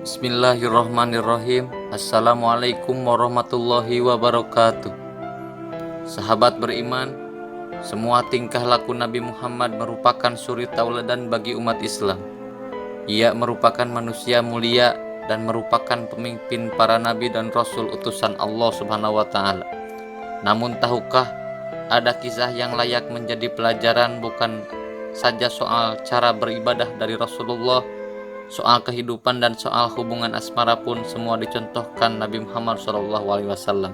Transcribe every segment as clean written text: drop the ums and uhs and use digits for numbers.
Bismillahirrahmanirrahim. Assalamualaikum warahmatullahi wabarakatuh. Sahabat beriman, semua tingkah laku Nabi Muhammad merupakan suri tauladan bagi umat Islam. Ia merupakan manusia mulia dan merupakan pemimpin para nabi dan rasul utusan Allah Subhanahu wa taala. Namun tahukah ada kisah yang layak menjadi pelajaran, bukan saja soal cara beribadah dari Rasulullah, soal kehidupan dan soal hubungan asmara pun semua dicontohkan Nabi Muhammad SAW.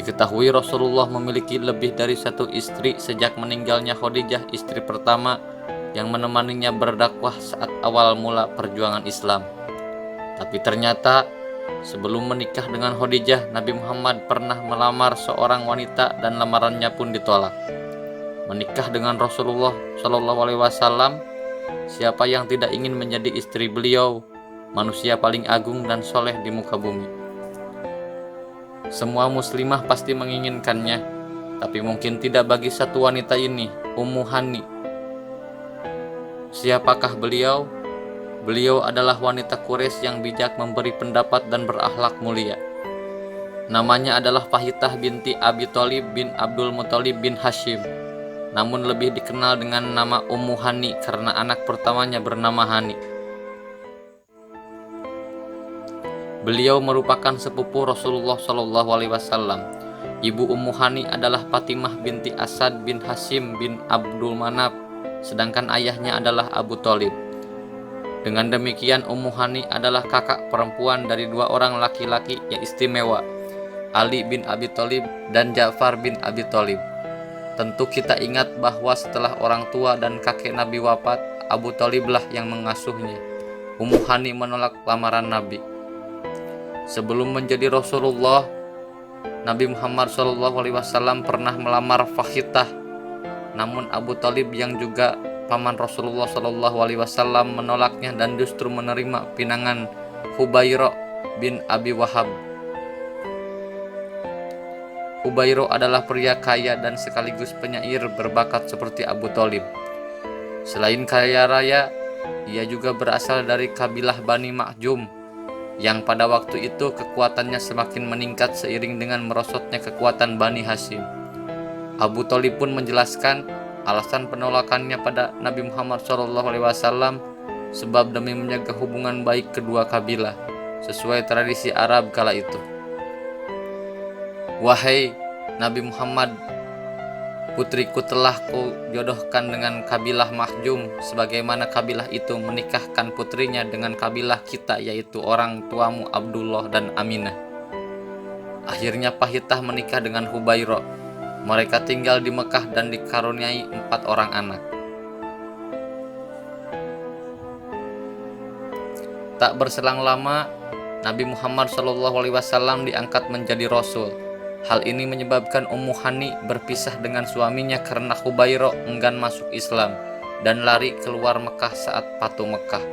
Diketahui Rasulullah memiliki lebih dari satu istri sejak meninggalnya Khadijah, istri pertama yang menemaninya berdakwah saat awal mula perjuangan Islam. Tapi ternyata sebelum menikah dengan Khadijah, Nabi Muhammad pernah melamar seorang wanita dan lamarannya pun ditolak. Menikah dengan Rasulullah SAW, siapa yang tidak ingin menjadi istri beliau, manusia paling agung dan soleh di muka bumi. Semua muslimah pasti menginginkannya, tapi mungkin tidak bagi satu wanita ini, Ummu Hani. Siapakah beliau? Beliau adalah wanita Quraisy yang bijak, memberi pendapat dan berakhlak mulia. Namanya adalah Fahitah binti Abi Thalib bin Abdul Muthalib bin Hashim, namun lebih dikenal dengan nama Ummu Hani karena anak pertamanya bernama Hani. Beliau merupakan sepupu Rasulullah SAW. Ibu Ummu Hani adalah Fatimah binti Asad bin Hashim bin Abdul Manaf, sedangkan ayahnya adalah Abu Thalib. Dengan demikian Ummu Hani adalah kakak perempuan dari dua orang laki-laki yang istimewa, Ali bin Abi Thalib dan Ja'far bin Abi Thalib. Tentu kita ingat bahwa setelah orang tua dan kakek Nabi wafat, Abu Thaliblah yang mengasuhnya. Ummu Hani menolak lamaran Nabi. Sebelum menjadi Rasulullah, Nabi Muhammad SAW pernah melamar Fahitah. Namun Abu Thalib yang juga paman Rasulullah SAW menolaknya dan justru menerima pinangan Hubairah bin Abi Wahab. Hubairah adalah pria kaya dan sekaligus penyair berbakat seperti Abu Thalib. Selain kaya raya, ia juga berasal dari kabilah Bani Makhzum, yang pada waktu itu kekuatannya semakin meningkat seiring dengan merosotnya kekuatan Bani Hashim. Abu Thalib pun menjelaskan alasan penolakannya pada Nabi Muhammad SAW sebab demi menjaga hubungan baik kedua kabilah sesuai tradisi Arab kala itu. Wahai Nabi Muhammad, putriku telah kujodohkan dengan kabilah Makhzum, sebagaimana kabilah itu menikahkan putrinya dengan kabilah kita, yaitu orang tuamu Abdullah dan Aminah. Akhirnya Fahitah menikah dengan Hubairah. Mereka tinggal di Mekah dan dikaruniai 4 orang anak. Tak berselang lama, Nabi Muhammad SAW diangkat menjadi Rasul. Hal ini menyebabkan Ummu Hani berpisah dengan suaminya karena Hubairah enggan masuk Islam dan lari keluar Mekah saat Fatu Mekah.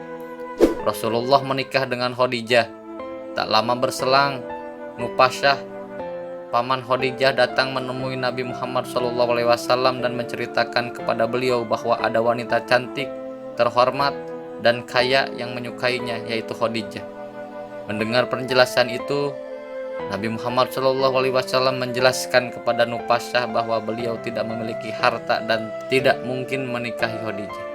Rasulullah menikah dengan Khadijah. Tak lama berselang, Nufasyah, paman Khadijah, datang menemui Nabi Muhammad SAW dan menceritakan kepada beliau bahwa ada wanita cantik, terhormat, dan kaya yang menyukainya, yaitu Khadijah. Mendengar penjelasan itu, Nabi Muhammad SAW menjelaskan kepada Nufasyah bahwa beliau tidak memiliki harta dan tidak mungkin menikahi Khadijah.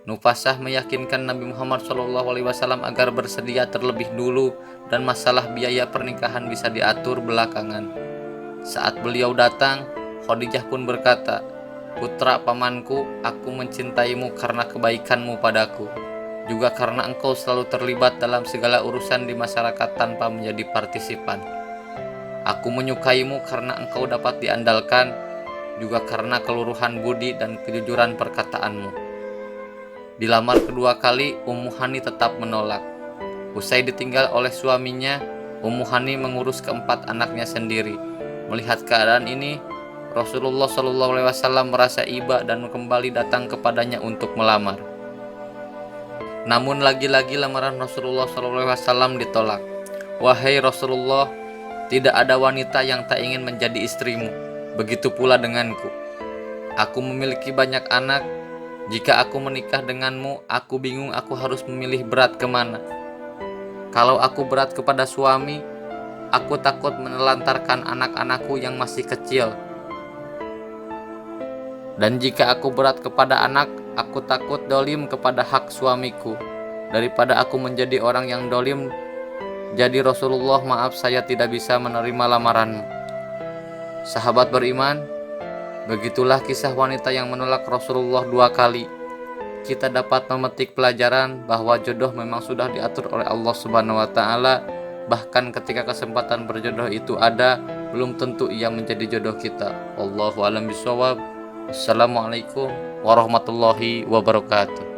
Nufasyah meyakinkan Nabi Muhammad SAW agar bersedia terlebih dulu dan masalah biaya pernikahan bisa diatur belakangan. Saat beliau datang, Khadijah pun berkata, "Putra pamanku, aku mencintaimu karena kebaikanmu padaku, juga karena engkau selalu terlibat dalam segala urusan di masyarakat tanpa menjadi partisipan. Aku menyukaimu karena engkau dapat diandalkan, juga karena keluruhan budi dan kejujuran perkataanmu." Dilamar kedua kali, Ummu Hani tetap menolak. Usai ditinggal oleh suaminya, Ummu Hani mengurus keempat anaknya sendiri. Melihat keadaan ini, Rasulullah SAW merasa iba dan kembali datang kepadanya untuk melamar. Namun lagi-lagi lamaran Rasulullah SAW ditolak. Wahai Rasulullah, tidak ada wanita yang tak ingin menjadi istrimu. Begitu pula denganku. Aku memiliki banyak anak. Jika aku menikah denganmu, aku bingung aku harus memilih berat kemana. Kalau aku berat kepada suami, aku takut menelantarkan anak-anakku yang masih kecil. Dan jika aku berat kepada anak, aku takut dolim kepada hak suamiku. Daripada aku menjadi orang yang dolim, jadi Rasulullah, maaf saya tidak bisa menerima lamaranmu. Sahabat beriman, begitulah kisah wanita yang menolak Rasulullah 2 kali. Kita dapat memetik pelajaran bahwa jodoh memang sudah diatur oleh Allah Subhanahu wa taala. Bahkan ketika kesempatan berjodoh itu ada, belum tentu ia menjadi jodoh kita. Wallahu a'lam bishawab. Assalamualaikum warahmatullahi wabarakatuh.